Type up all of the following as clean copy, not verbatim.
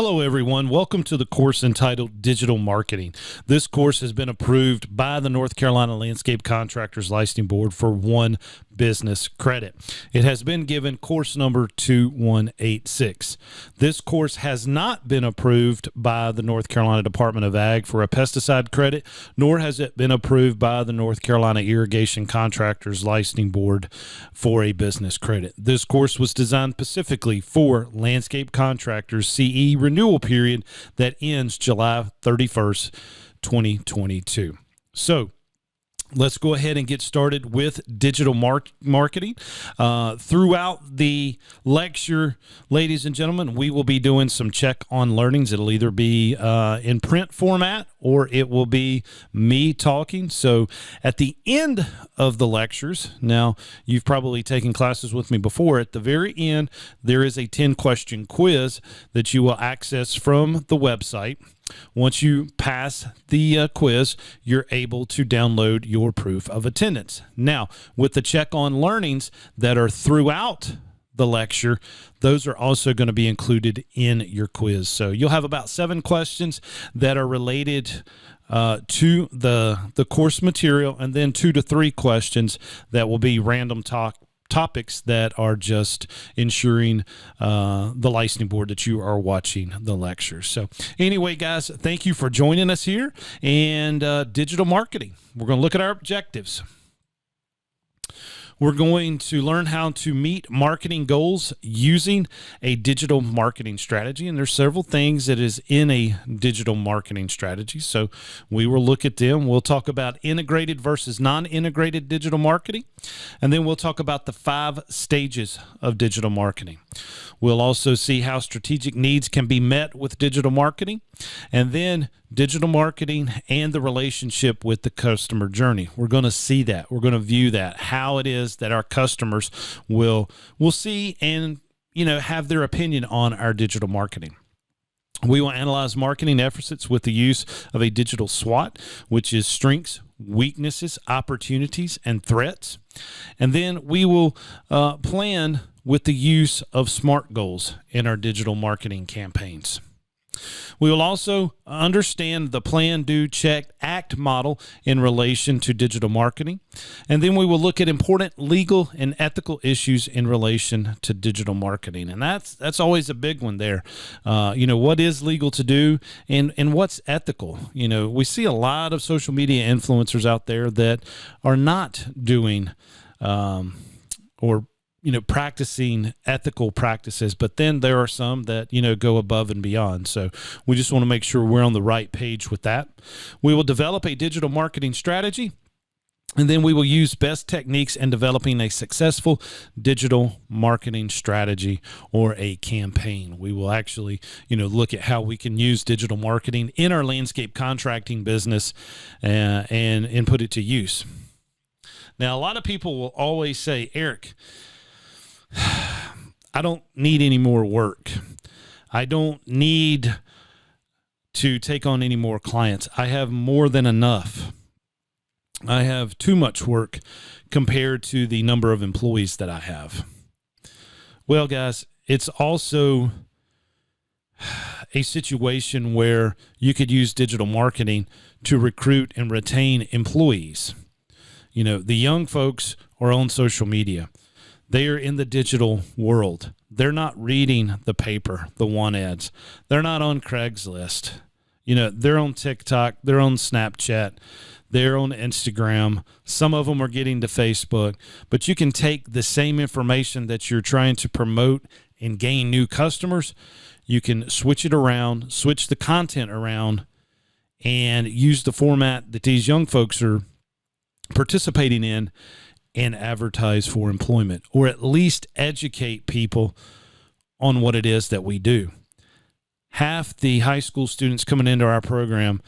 Hello, everyone. Welcome to the course entitled Digital Marketing. This course has been approved by the North Carolina Landscape Contractors Licensing Board for 1 business credit. It has been given course number 2186. This course has not been approved by the North Carolina Department of Ag for a pesticide credit, nor has it been approved by the North Carolina Irrigation Contractors Licensing Board for a business credit. This course was designed specifically for landscape contractors CE renewal period that ends July 31st, 2022. So let's go ahead and get started with digital marketing. Throughout the lecture, ladies and gentlemen, we will be doing some check on learnings. It'll either be in print format or it will be me talking. So at the end of the lectures, now you've probably taken classes with me before, at the very end, there is a 10-question quiz that you will access from the website. Once you pass the quiz, you're able to download your proof of attendance. Now, with the check on learnings that are throughout the lecture, those are also going to be included in your quiz. So you'll have about 7 questions that are related to the course material, and then 2 to 3 questions that will be random topics that are just ensuring the licensing board that you are watching the lectures. So anyway, guys, thank you for joining us here. And digital marketing, we're going to look at our objectives. We're going to learn how to meet marketing goals using a digital marketing strategy. And there's several things that is in a digital marketing strategy. So we will look at them. We'll talk about integrated versus non-integrated digital marketing. And then we'll talk about the 5 stages of digital marketing. We'll also see how strategic needs can be met with digital marketing. And then digital marketing and the relationship with the customer journey. We're going to see that. We're going to view that, how it is that our customers will see and, have their opinion on our digital marketing. We will analyze marketing efforts with the use of a digital SWOT, which is strengths, weaknesses, opportunities, and threats. And then we will plan with the use of SMART goals in our digital marketing campaigns. We will also understand the plan, do, check, act model in relation to digital marketing. And then we will look at important legal and ethical issues in relation to digital marketing. And that's always a big one there. What is legal to do and what's ethical? We see a lot of social media influencers out there that are not doing practicing ethical practices, but then there are some that, go above and beyond. So we just want to make sure we're on the right page with that. We will develop a digital marketing strategy, and then we will use best techniques in developing a successful digital marketing strategy or a campaign. We will actually, look at how we can use digital marketing in our landscape contracting business and put it to use. Now, a lot of people will always say, Eric, I don't need any more work. I don't need to take on any more clients. I have more than enough. I have too much work compared to the number of employees that I have. Well, guys, it's also a situation where you could use digital marketing to recruit and retain employees. The young folks are on social media. They are in the digital world. They're not reading the paper, the want ads. They're not on Craigslist. They're on TikTok. They're on Snapchat. They're on Instagram. Some of them are getting to Facebook. But you can take the same information that you're trying to promote and gain new customers. You can switch it around, switch the content around, and use the format that these young folks are participating in and advertise for employment, or at least educate people on what it is that we do. Half the high school students coming into our program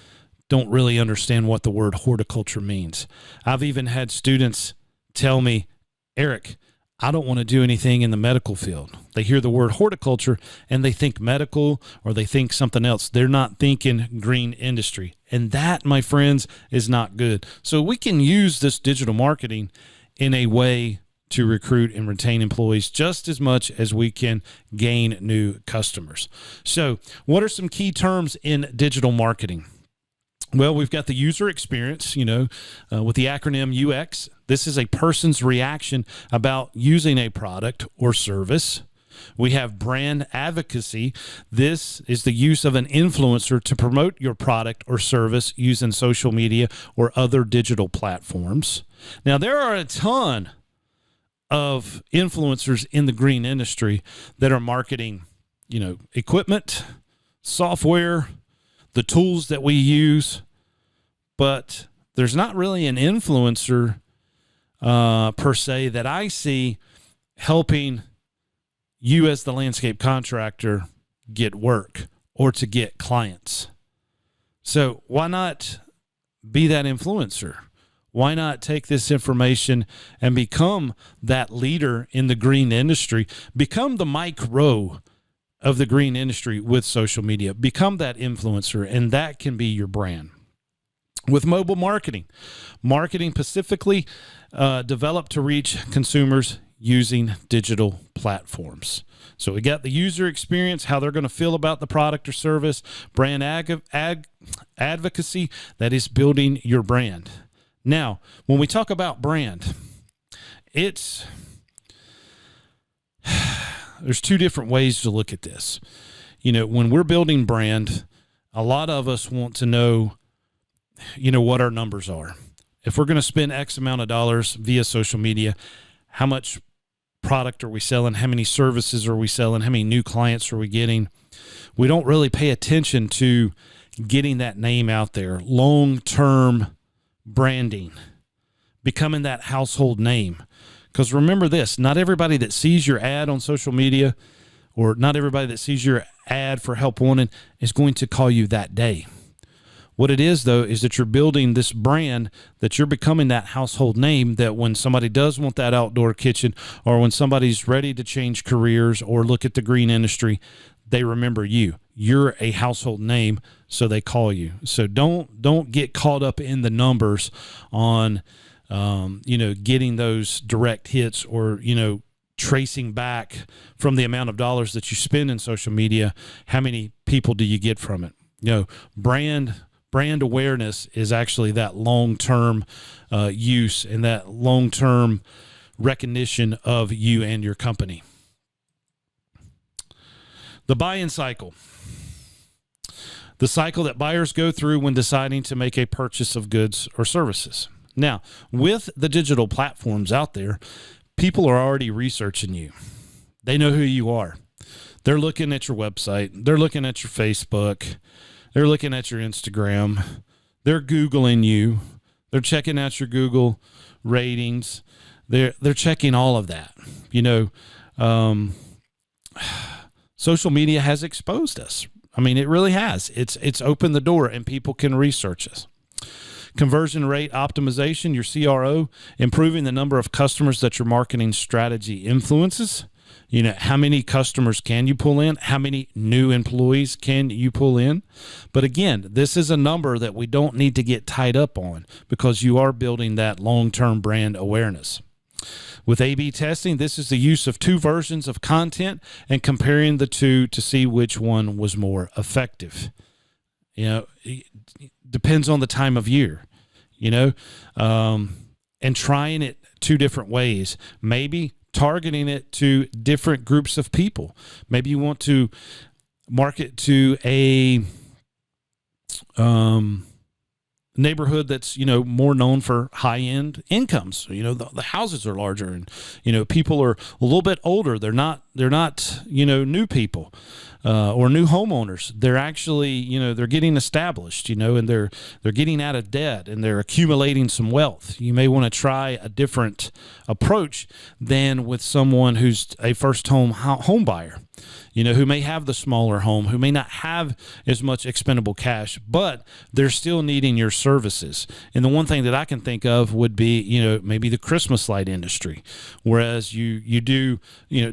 don't really understand what the word horticulture means. I've even had students tell me, Eric, I don't want to do anything in the medical field. They hear the word horticulture and they think medical or they think something else. They're not thinking green industry. And that, my friends, is not good. So we can use this digital marketing in a way to recruit and retain employees just as much as we can gain new customers. So what are some key terms in digital marketing? Well, we've got the user experience, with the acronym UX. This is a person's reaction about using a product or service. We have brand advocacy. This is the use of an influencer to promote your product or service using social media or other digital platforms. Now, there are a ton of influencers in the green industry that are marketing, equipment, software, the tools that we use, but there's not really an influencer per se that I see helping you as the landscape contractor get work or to get clients. So why not be that influencer? Why not take this information and become that leader in the green industry? Become the Mike Rowe of the green industry with social media. Become that influencer, and that can be your brand. With mobile marketing specifically developed to reach consumers using digital platforms. So we got the user experience, how they're going to feel about the product or service, brand advocacy, that is building your brand. Now, when we talk about brand, there's two different ways to look at this. When we're building brand, a lot of us want to know, what our numbers are. If we're going to spend X amount of dollars via social media, how much product are we selling? How many services are we selling? How many new clients are we getting? We don't really pay attention to getting that name out there, long-term branding, becoming that household name. Because remember this, not everybody that sees your ad on social media or not everybody that sees your ad for help wanted is going to call you that day. What it is, though, is that you're building this brand, that you're becoming that household name, that when somebody does want that outdoor kitchen or when somebody's ready to change careers or look at the green industry, they remember you. You're a household name, so they call you. So don't get caught up in the numbers on, getting those direct hits or, tracing back from the amount of dollars that you spend in social media. How many people do you get from it? Brand awareness is actually that long-term use and that long-term recognition of you and your company. The buy-in cycle. The cycle that buyers go through when deciding to make a purchase of goods or services. Now, with the digital platforms out there, people are already researching you. They know who you are. They're looking at your website. They're looking at your Facebook. They're looking at your Instagram. They're Googling you. They're checking out your Google ratings. They're checking all of that. Social media has exposed us. I mean, it really has. It's opened the door and people can research us. Conversion rate optimization, your CRO, improving the number of customers that your marketing strategy influences. How many customers can you pull in? How many new employees can you pull in? But again, this is a number that we don't need to get tied up on because you are building that long-term brand awareness. With A/B testing, this is the use of two versions of content and comparing the two to see which one was more effective. It depends on the time of year, and trying it two different ways. Maybe targeting it to different groups of people. Maybe you want to market to a neighborhood that's, more known for high-end incomes. The houses are larger and, people are a little bit older. They're not, new people or new homeowners. They're actually, they're getting established, and they're getting out of debt and they're accumulating some wealth. You may want to try a different approach than with someone who's a first home buyer, who may have the smaller home, who may not have as much expendable cash, but they're still needing your services. And the one thing that I can think of would be, maybe the Christmas light industry, whereas you do,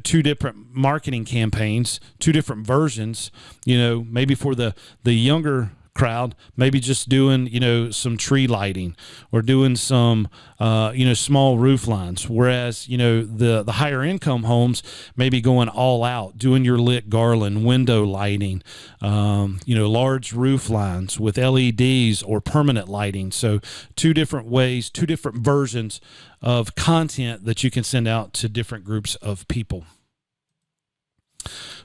two different marketing campaigns, two different versions, maybe for the younger crowd, maybe just doing, some tree lighting or doing some, small roof lines. Whereas, the higher income homes may be going all out, doing your lit garland, window lighting, large roof lines with LEDs or permanent lighting. So two different ways, two different versions of content that you can send out to different groups of people.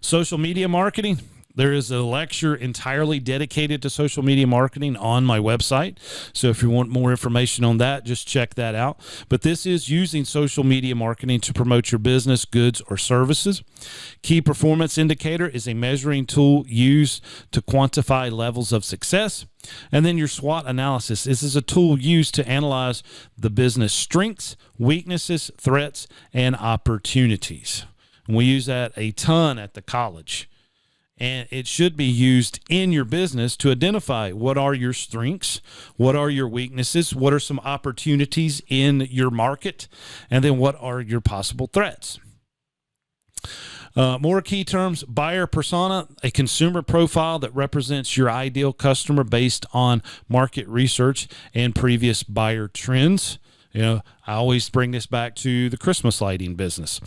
Social media marketing. There is a lecture entirely dedicated to social media marketing on my website. So if you want more information on that, just check that out. But this is using social media marketing to promote your business, goods, or services. Key performance indicator is a measuring tool used to quantify levels of success. And then your SWOT analysis. This is a tool used to analyze the business strengths, weaknesses, threats, and opportunities. And we use that a ton at the college. And it should be used in your business to identify what are your strengths, what are your weaknesses, what are some opportunities in your market, and then what are your possible threats. More key terms: buyer persona, a consumer profile that represents your ideal customer based on market research and previous buyer trends. I always bring this back to the Christmas lighting business.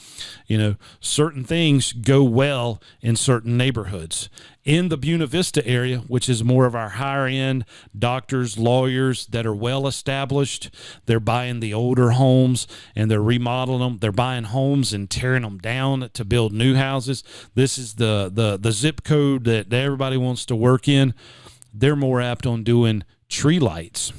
Certain things go well in certain neighborhoods. In the Buena Vista area, which is more of our higher end doctors, lawyers that are well established, they're buying the older homes and they're remodeling them. They're buying homes and tearing them down to build new houses. This is the zip code that everybody wants to work in. They're more apt on doing tree lights.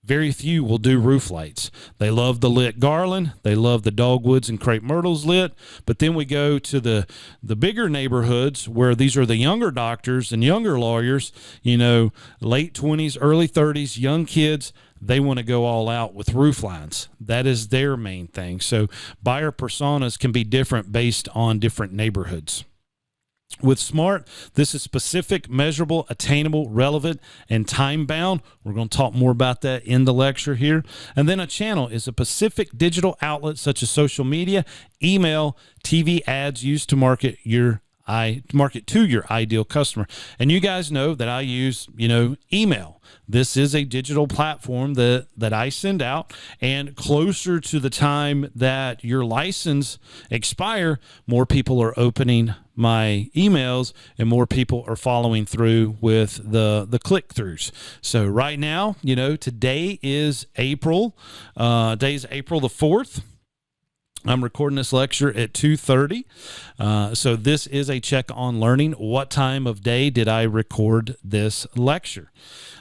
Very few will do roof lights. They love the lit garland. They love the dogwoods and crepe myrtles lit. But then we go to the bigger neighborhoods where these are the younger doctors and younger lawyers, late 20s, early 30s, young kids. They want to go all out with roof lines. That is their main thing. So buyer personas can be different based on different neighborhoods. With SMART, this is specific, measurable, attainable, relevant, and time-bound. We're going to talk more about that in the lecture here. And then a channel is a specific digital outlet such as social media, email, TV ads used to market to your ideal customer. And you guys know that I use, email. This is a digital platform that I send out, and closer to the time that your license expire, more people are opening my emails and more people are following through with the click-throughs. So right now, today is April the 4th. I'm recording this lecture at 2:30. So this is a check on learning. What time of day did I record this lecture?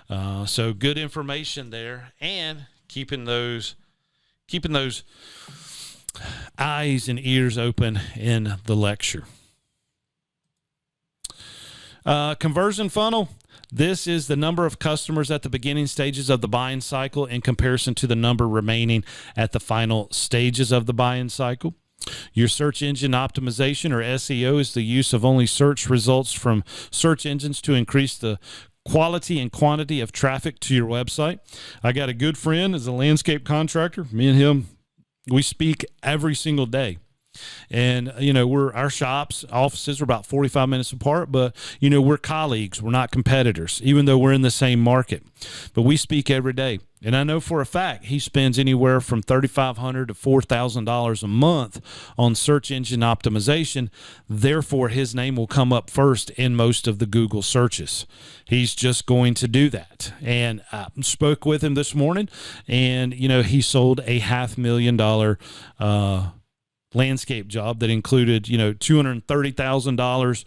So good information there, and keeping those eyes and ears open in the lecture. Conversion funnel. This is the number of customers at the beginning stages of the buying cycle in comparison to the number remaining at the final stages of the buying cycle. Your search engine optimization, or SEO, is the use of only search results from search engines to increase the quality and quantity of traffic to your website. I got a good friend as a landscape contractor. Me and him, we speak every single day. And, our offices are about 45 minutes apart, but, we're colleagues. We're not competitors, even though we're in the same market. But we speak every day. And I know for a fact he spends anywhere from $3,500 to $4,000 a month on search engine optimization. Therefore, his name will come up first in most of the Google searches. He's just going to do that. And I spoke with him this morning, and, he sold a $500,000 landscape job that included, $230,000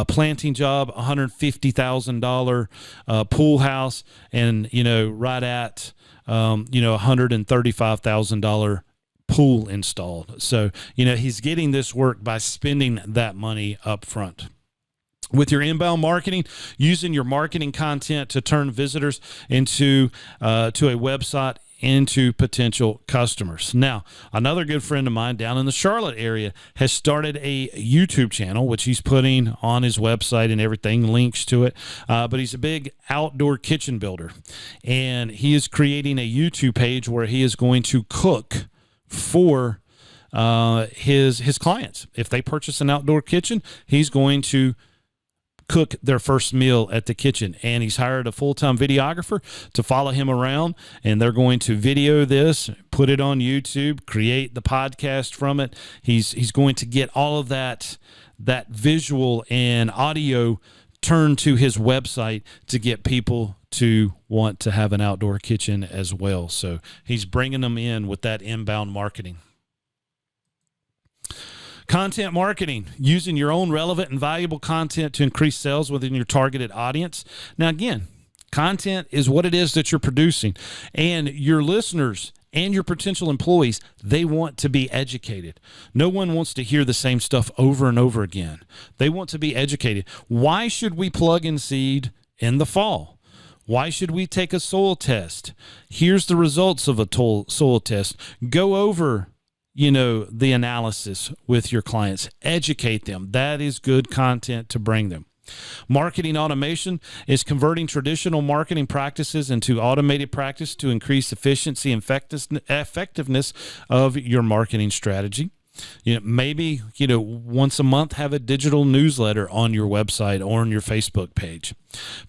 planting job, $150,000 pool house, and, right at, $135,000 pool installed. So, he's getting this work by spending that money up front. With your inbound marketing, using your marketing content to turn visitors into to a website into potential customers. Now, another good friend of mine down in the Charlotte area has started a YouTube channel, which he's putting on his website and everything, links to it. But he's a big outdoor kitchen builder, and he is creating a YouTube page where he is going to cook for his clients. If they purchase an outdoor kitchen, he's going to cook their first meal at the kitchen. And he's hired a full-time videographer to follow him around, and they're going to video this, put it on YouTube, create the podcast from it. He's going to get all of that visual and audio turned to his website to get people to want to have an outdoor kitchen as well. So he's bringing them in with that inbound marketing. Content marketing, using your own relevant and valuable content to increase sales within your targeted audience. Now, again, content is what it is that you're producing, and your listeners and your potential employees, they want to be educated. No one wants to hear the same stuff over and over again. They want to be educated. Why should we plug and seed in the fall? Why should we take a soil test? Here's the results of a soil test. Go over the analysis with your clients. Educate them. That is good content to bring them. Marketing automation is converting traditional marketing practices into automated practice to increase efficiency and effectiveness of your marketing strategy. Maybe once a month have a digital newsletter on your website or on your Facebook page.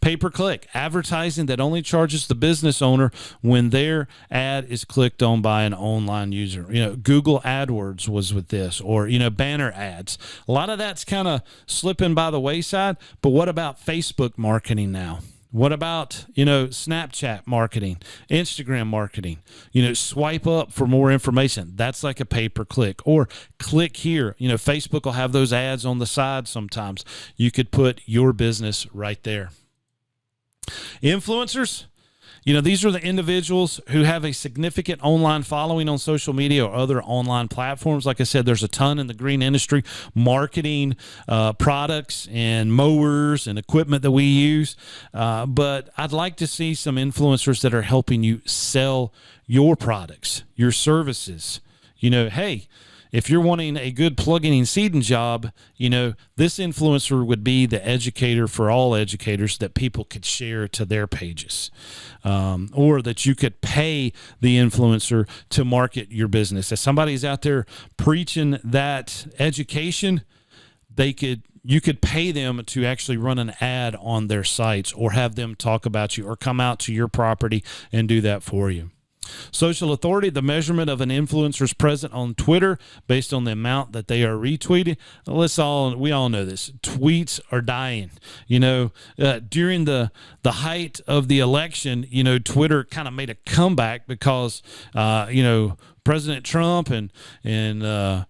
Pay-per-click, advertising that only charges the business owner when their ad is clicked on by an online user. Google AdWords was with this, or banner ads. A lot of that's kind of slipping by the wayside, but what about Facebook marketing now? What about, Snapchat marketing, Instagram marketing? Swipe up for more information. That's like a pay-per-click. Or click here. Facebook will have those ads on the side sometimes. You could put your business right there. Influencers. These are the individuals who have a significant online following on social media or other online platforms. Like I said, there's a ton in the green industry, marketing products and mowers and equipment that we use. But I'd like to see some influencers that are helping you sell your products, your services. Hey, if you're wanting a good plugging and seeding job, this influencer would be the educator for all educators that people could share to their pages, or that you could pay the influencer to market your business. If somebody's out there preaching that education, you could pay them to actually run an ad on their sites, or have them talk about you, or come out to your property and do that for you. Social authority, the measurement of an influencer's presence on Twitter based on the amount that they are retweeting. We all know this. Tweets are dying. During the height of the election, Twitter kind of made a comeback because, President Trump and Mr.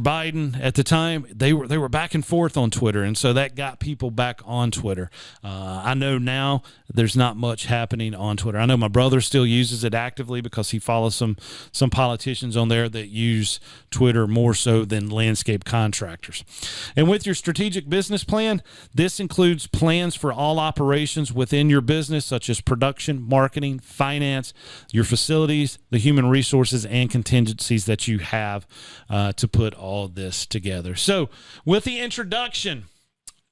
Biden at the time, they were back and forth on Twitter, and so that got people back on Twitter. I know now there's not much happening on Twitter. I know my brother still uses it actively because he follows some politicians on there that use Twitter more so than landscape contractors. And with your strategic business plan, this includes plans for all operations within your business, such as production, marketing, finance, your facilities, the human resources, and contingencies that you have to put all this together. So with the introduction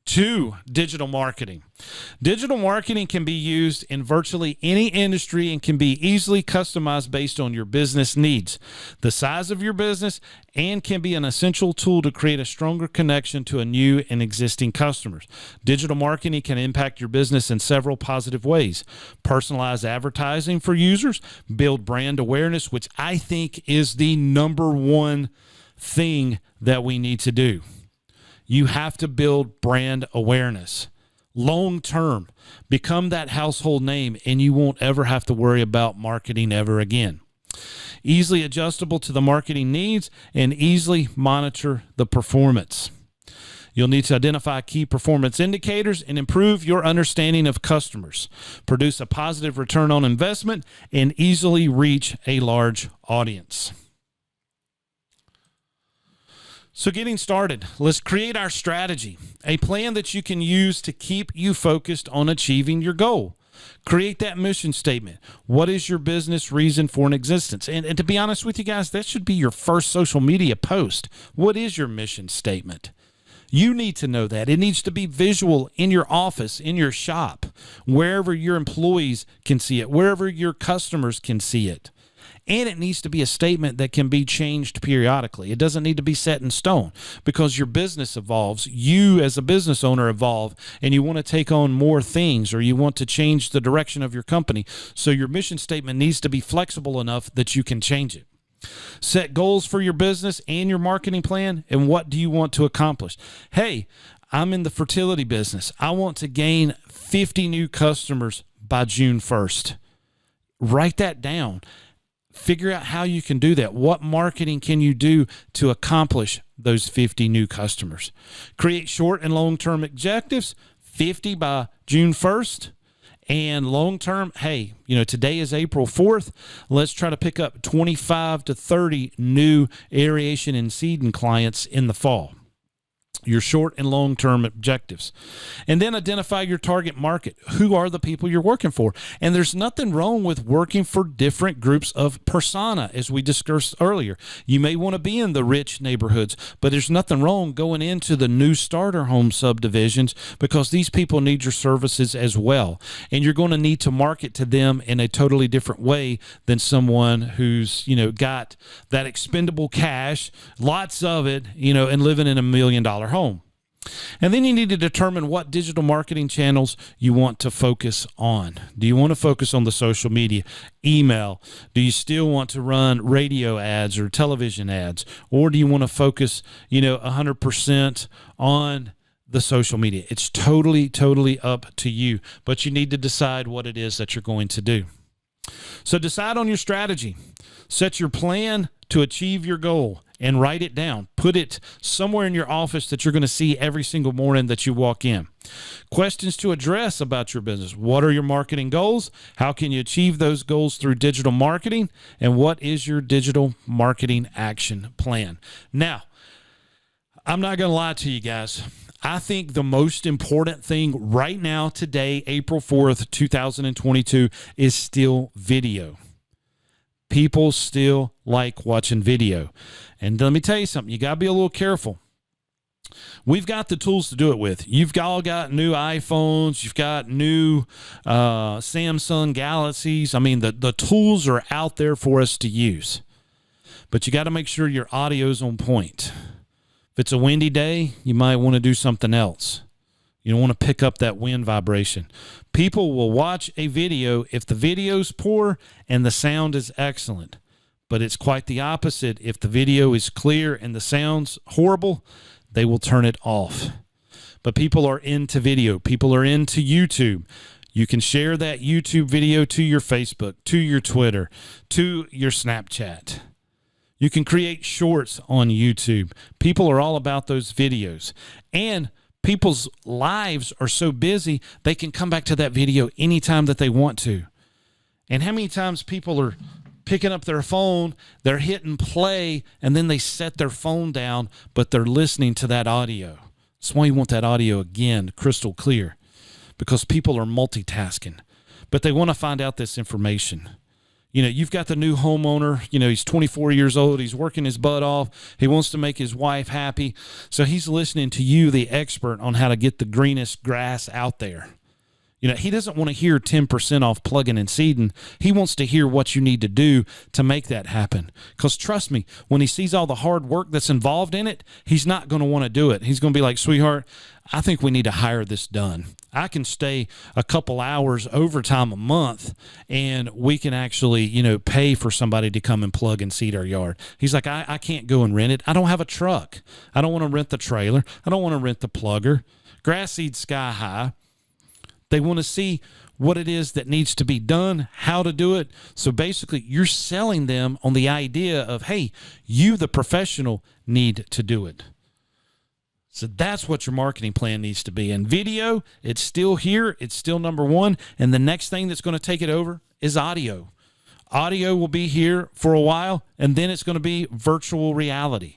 to digital marketing can be used in virtually any industry and can be easily customized based on your business needs, the size of your business, and can be an essential tool to create a stronger connection to a new and existing customers. Digital marketing can impact your business in several positive ways. Personalize advertising for users, build brand awareness, which I think is the number one thing that we need to do. You have to build brand awareness. Long term, become that household name, and you won't ever have to worry about marketing ever again. Easily adjustable to the marketing needs, and easily monitor the performance. You'll need to identify key performance indicators and improve your understanding of customers. Produce a positive return on investment and easily reach a large audience. So getting started, let's create our strategy, a plan that you can use to keep you focused on achieving your goal. Create that mission statement. What is your business reason for an existence? And to be honest with you guys, that should be your first social media post. What is your mission statement? You need to know that. It needs to be visual in your office, in your shop, wherever your employees can see it, wherever your customers can see it. And it needs to be a statement that can be changed periodically. It doesn't need to be set in stone because your business evolves. You as a business owner evolve, and you want to take on more things, or you want to change the direction of your company. So your mission statement needs to be flexible enough that you can change it. Set goals for your business and your marketing plan, and what do you want to accomplish? Hey, I'm in the fertility business. I want to gain 50 new customers by June 1st. Write that down. Figure out how you can do that. What marketing can you do to accomplish those 50 new customers? Create short and long-term objectives, 50 by June 1st. And long-term, hey, today is April 4th. Let's try to pick up 25 to 30 new aeration and seeding clients in the fall. Your short and long-term objectives. And then identify your target market. Who are the people you're working for? And there's nothing wrong with working for different groups of persona, as we discussed earlier. You may want to be in the rich neighborhoods, but there's nothing wrong going into the new starter home subdivisions because these people need your services as well. And you're going to need to market to them in a totally different way than someone who's, got that expendable cash, lots of it, and living in $1 million home. And then you need to determine what digital marketing channels you want to focus on. Do you want to focus on the social media, email? Do you still want to run radio ads or television ads? Or do you want to focus, 100% on the social media? It's totally up to you, but you need to decide what it is that you're going to do. So decide on your strategy. Set your plan to achieve your goal and write it down. Put it somewhere in your office that you're going to see every single morning that you walk in. Questions to address about your business. What are your marketing goals? How can you achieve those goals through digital marketing? And what is your digital marketing action plan? Now, I'm not going to lie to you guys. I think the most important thing right now, today, April 4th, 2022, is still video. People still like watching video. And let me tell you something. You got to be a little careful. We've got the tools to do it with. You've all got new iPhones. You've got new Samsung Galaxies. I mean, the tools are out there for us to use. But you got to make sure your audio's on point. If it's a windy day, you might want to do something else. You don't want to pick up that wind vibration. People will watch a video if the video's poor and the sound is excellent. But it's quite the opposite. If the video is clear and the sound's horrible, they will turn it off. But people are into video. People are into YouTube. You can share that YouTube video to your Facebook, to your Twitter, to your Snapchat. You can create shorts on YouTube. People are all about those videos. And people's lives are so busy, they can come back to that video anytime that they want to. And how many times people are picking up their phone, they're hitting play, and then they set their phone down, but they're listening to that audio. That's why you want that audio, again, crystal clear, because people are multitasking, but they want to find out this information. You've got the new homeowner, he's 24 years old. He's working his butt off. He wants to make his wife happy. So he's listening to you, the expert, on how to get the greenest grass out there. He doesn't want to hear 10% off plugging and seeding. He wants to hear what you need to do to make that happen. Because trust me, when he sees all the hard work that's involved in it, he's not going to want to do it. He's going to be like, sweetheart, I think we need to hire this done. I can stay a couple hours overtime a month, and we can actually, pay for somebody to come and plug and seed our yard. He's like, I can't go and rent it. I don't have a truck. I don't want to rent the trailer. I don't want to rent the plugger. Grass seed sky high. They want to see what it is that needs to be done, how to do it. So basically, you're selling them on the idea of, hey, you, the professional, need to do it. So that's what your marketing plan needs to be. And video, it's still here. It's still number one. And the next thing that's going to take it over is audio. Audio will be here for a while, and then it's going to be virtual reality.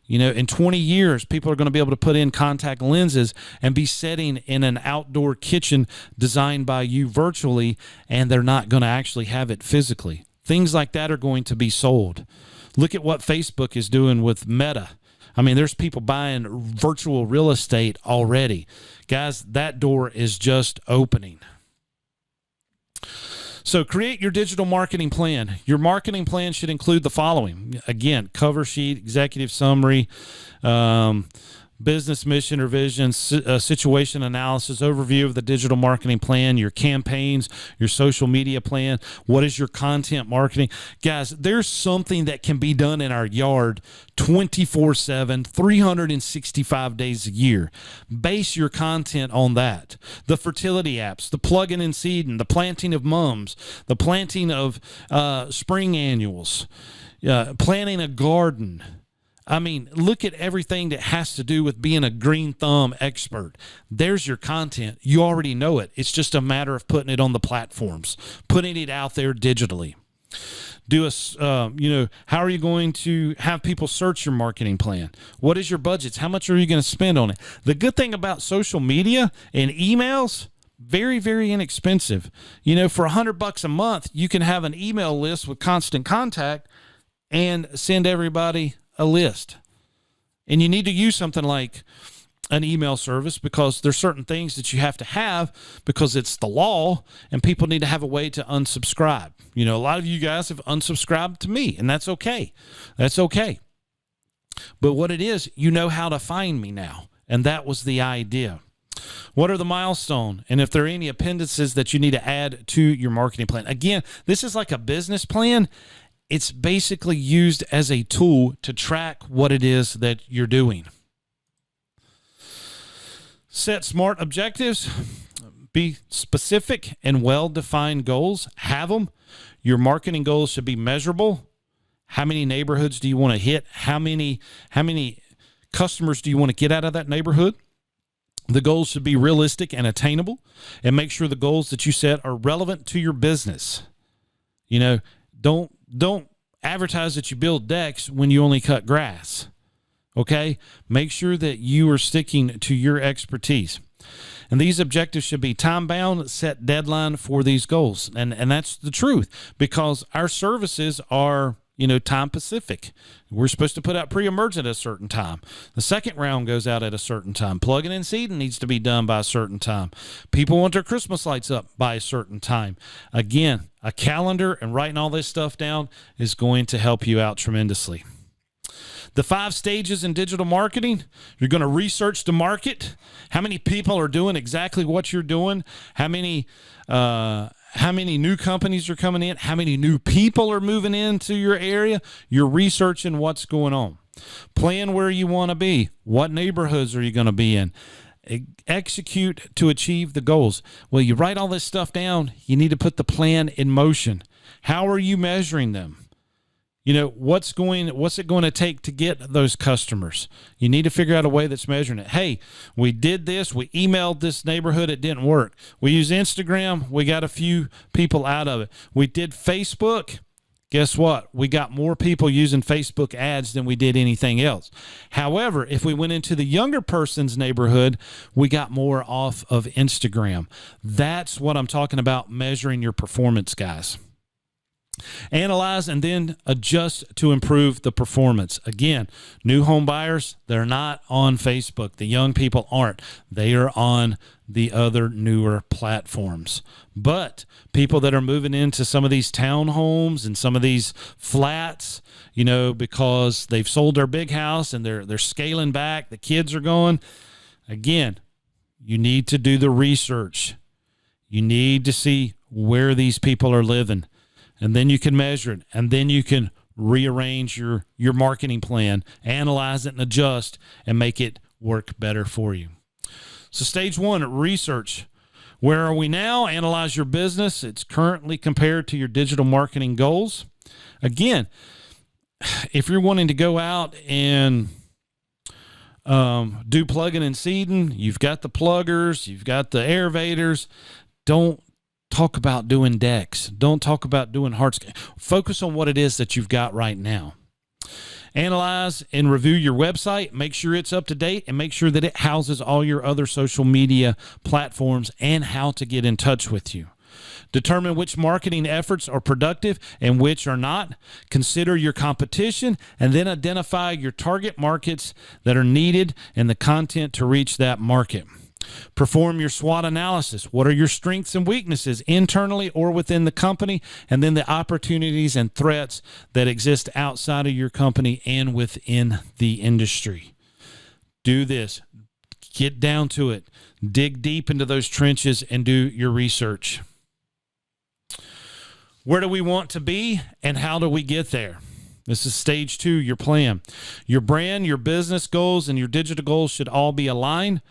In 20 years, people are going to be able to put in contact lenses and be sitting in an outdoor kitchen designed by you virtually, and they're not going to actually have it physically. Things like that are going to be sold. Look at what Facebook is doing with Meta. I mean, there's people buying virtual real estate already. Guys, that door is just opening. So create your digital marketing plan. Your marketing plan should include the following. Again, cover sheet, executive summary, business mission or vision, situation analysis, overview of the digital marketing plan, your campaigns, your social media plan. What is your content marketing? Guys, there's something that can be done in our yard 24/7, 365 days a year. Base your content on that. The fertility apps, the plugging and seeding, the planting of mums, the planting of spring annuals, planting a garden. I mean, look at everything that has to do with being a green thumb expert. There's your content. You already know it. It's just a matter of putting it on the platforms, putting it out there digitally. How are you going to have people search your marketing plan? What is your budgets? How much are you going to spend on it? The good thing about social media and emails, very, very inexpensive. For $100 a month, you can have an email list with constant contact and send everybody a list. And you need to use something like an email service because there's certain things that you have to have because it's the law and people need to have a way to unsubscribe. A lot of you guys have unsubscribed to me, and that's okay. That's okay. But what it is, you know how to find me now. And that was the idea. What are the milestones? And if there are any appendices that you need to add to your marketing plan. Again, this is like a business plan. It's basically used as a tool to track what it is that you're doing. Set smart objectives. Be specific and well-defined goals. Have them. Your marketing goals should be measurable. How many neighborhoods do you want to hit? How many customers do you want to get out of that neighborhood? The goals should be realistic and attainable, and make sure the goals that you set are relevant to your business. Don't advertise that you build decks when you only cut grass. Okay? Make sure that you are sticking to your expertise. And these objectives should be time-bound, set deadline for these goals. And that's the truth because our services are, time-specific. We're supposed to put out pre-emerge at a certain time. The second round goes out at a certain time. Plugging and seeding needs to be done by a certain time. People want their Christmas lights up by a certain time. Again, a calendar and writing all this stuff down is going to help you out tremendously. The 5 stages in digital marketing, you're going to research the market. How many people are doing exactly what you're doing? How many new companies are coming in? How many new people are moving into your area? You're researching what's going on. Plan where you want to be. What neighborhoods are you going to be in? Execute to achieve the goals. Well, you write all this stuff down. You need to put the plan in motion. How are you measuring them? What's it going to take to get those customers? You need to figure out a way that's measuring it. Hey, we did this. We emailed this neighborhood. It didn't work. We used Instagram. We got a few people out of it. We did Facebook. Guess what? We got more people using Facebook ads than we did anything else. However, if we went into the younger person's neighborhood, we got more off of Instagram. That's what I'm talking about, measuring your performance, guys. Analyze and then adjust to improve the performance. Again, new home buyers, they're not on Facebook. The young people aren't. They are on the other newer platforms. But people that are moving into some of these townhomes and some of these flats, because they've sold their big house and they're scaling back, the kids are going. Again, you need to do the research. You need to see where these people are living. And then you can measure it, and then you can rearrange your marketing plan, analyze it and adjust, and make it work better for you. So stage 1, research. Where are we now? Analyze your business. It's currently compared to your digital marketing goals. Again, if you're wanting to go out and do plugging and seeding, you've got the pluggers, you've got the aerators. Don't talk about doing decks. Don't talk about doing hardscape. Focus on what it is that you've got right now. Analyze and review your website. Make sure it's up to date and make sure that it houses all your other social media platforms and how to get in touch with you. Determine which marketing efforts are productive and which are not. Consider your competition and then identify your target markets that are needed and the content to reach that market. Perform your SWOT analysis. What are your strengths and weaknesses internally or within the company? And then the opportunities and threats that exist outside of your company and within the industry. Do this. Get down to it. Dig deep into those trenches and do your research. Where do we want to be and how do we get there? This is stage 2, your plan. Your brand, your business goals, and your digital goals should all be aligned.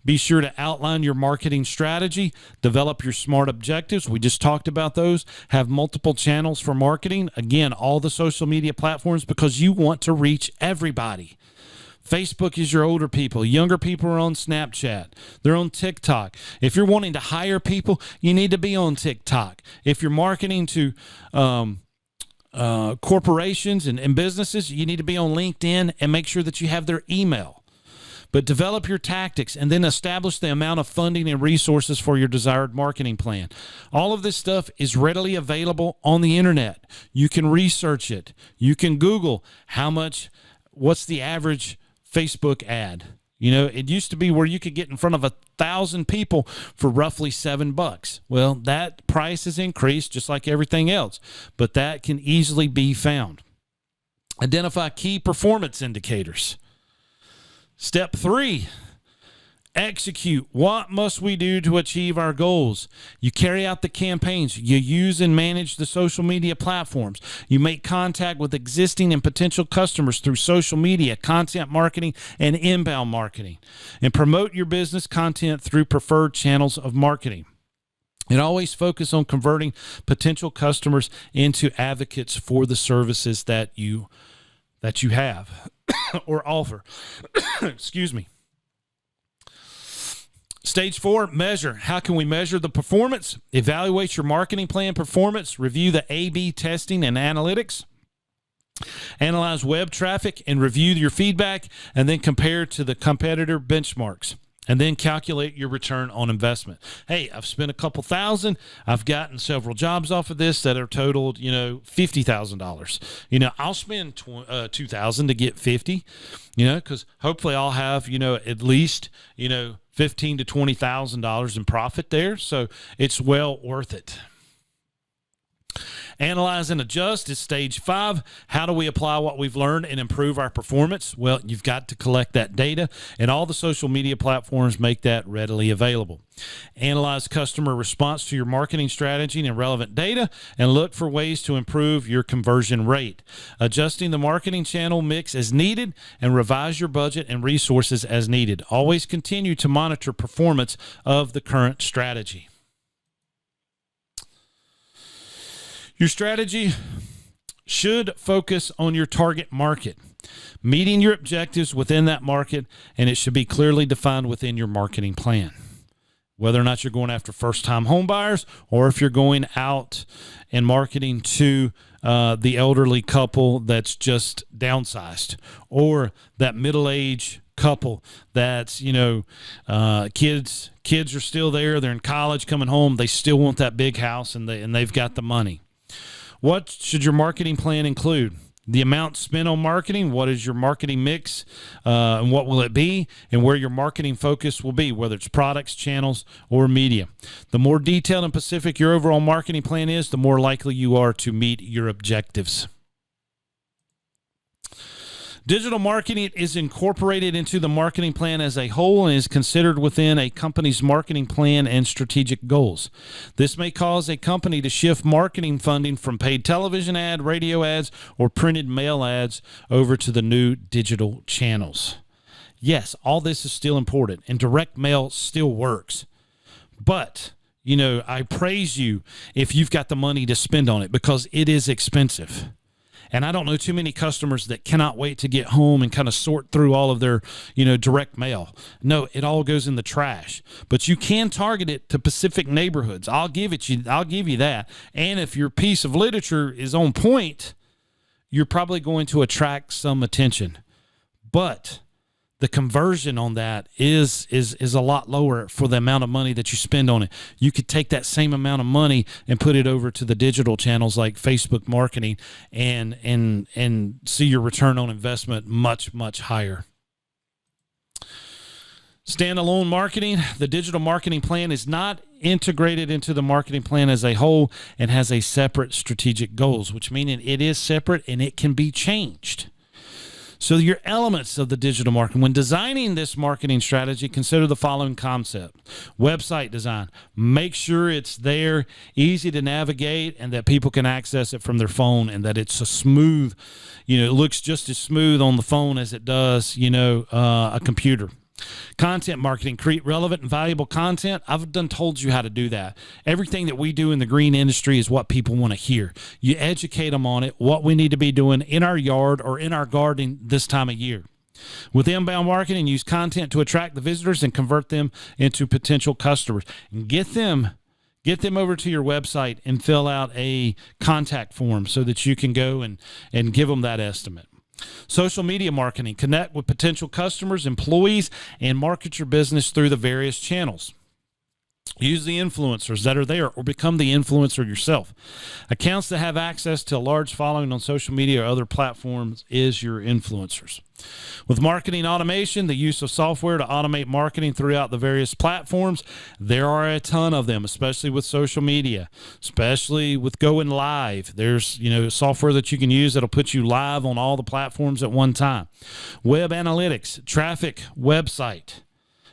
Be sure to outline your marketing strategy. Develop your SMART objectives. We just talked about those. Have multiple channels for marketing. Again, all the social media platforms, because you want to reach everybody. Facebook is your older people. Younger people are on Snapchat. They're on TikTok. If you're wanting to hire people, you need to be on TikTok. If you're marketing to corporations and businesses, you need to be on LinkedIn and make sure that you have their email. But develop your tactics and then establish the amount of funding and resources for your desired marketing plan. All of this stuff is readily available on the internet. You can research it. You can Google what's the average Facebook ad. You know, it used to be where you could get in front of 1,000 people for roughly $7. Well, that price has increased just like everything else, but that can easily be found. Identify key performance indicators. Step 3, execute. What must we do to achieve our goals? You carry out the campaigns. You use and manage the social media platforms. You make contact with existing and potential customers through social media, content marketing, and inbound marketing. And promote your business content through preferred channels of marketing. And always focus on converting potential customers into advocates for the services that you have or offer. Excuse me. Stage 4, measure. How can we measure the performance? Evaluate your marketing plan performance. Review the A/B testing and analytics. Analyze web traffic and review your feedback, and then compare to the competitor benchmarks. And then calculate your return on investment. Hey, I've spent a couple thousand. I've gotten several jobs off of this that are totaled, $50,000. I'll spend $2,000 to get $50,000, because hopefully I'll have, at least, $15,000 to $20,000 in profit there. So it's well worth it. Analyze and adjust is stage 5. How do we apply what we've learned and improve our performance? Well, you've got to collect that data, and all the social media platforms make that readily available. Analyze customer response to your marketing strategy and relevant data, and look for ways to improve your conversion rate. Adjusting the marketing channel mix as needed, and revise your budget and resources as needed. Always continue to monitor performance of the current strategy. Your strategy should focus on your target market, meeting your objectives within that market, and it should be clearly defined within your marketing plan. Whether or not you're going after first-time home buyers, or if you're going out and marketing to the elderly couple that's just downsized, or that middle-aged couple that's, kids are still there, they're in college, coming home, they still want that big house, and they've got the money. What should your marketing plan include? The amount spent on marketing, what is your marketing mix, and what will it be, and where your marketing focus will be, whether it's products, channels, or media. The more detailed and specific your overall marketing plan is, the more likely you are to meet your objectives. Digital marketing is incorporated into the marketing plan as a whole and is considered within a company's marketing plan and strategic goals. This may cause a company to shift marketing funding from paid television ad, radio ads, or printed mail ads over to the new digital channels. Yes, all this is still important, and direct mail still works. But, I praise you if you've got the money to spend on it, because it is expensive. And I don't know too many customers that cannot wait to get home and kind of sort through all of their, direct mail. No, it all goes in the trash. But you can target it to specific neighborhoods. I'll give you that. And if your piece of literature is on point, you're probably going to attract some attention. But the conversion on that is a lot lower for the amount of money that you spend on it. You could take that same amount of money and put it over to the digital channels like Facebook marketing and see your return on investment much, much higher. Standalone marketing. The digital marketing plan is not integrated into the marketing plan as a whole and has a separate strategic goals, which means it is separate and it can be changed. So your elements of the digital marketing. When designing this marketing strategy, consider the following concept. Website design. Make sure it's there, easy to navigate, and that people can access it from their phone, and that it's a smooth, it looks just as smooth on the phone as it does, a computer. Content marketing, create relevant and valuable content. I've done told you how to do that. Everything that we do in the green industry is what people want to hear. You educate them on it, what we need to be doing in our yard or in our garden this time of year. With inbound marketing, use content to attract the visitors and convert them into potential customers. And get them over to your website and fill out a contact form so that you can go and give them that estimate. Social media marketing, connect with potential customers, employees, and market your business through the various channels. Use the influencers that are there or become the influencer yourself. Accounts that have access to a large following on social media or other platforms is your influencers. With marketing automation, the use of software to automate marketing throughout the various platforms, there are a ton of them, especially with social media, especially with going live. There's, software that you can use that'll put you live on all the platforms at one time. Web analytics, traffic, website.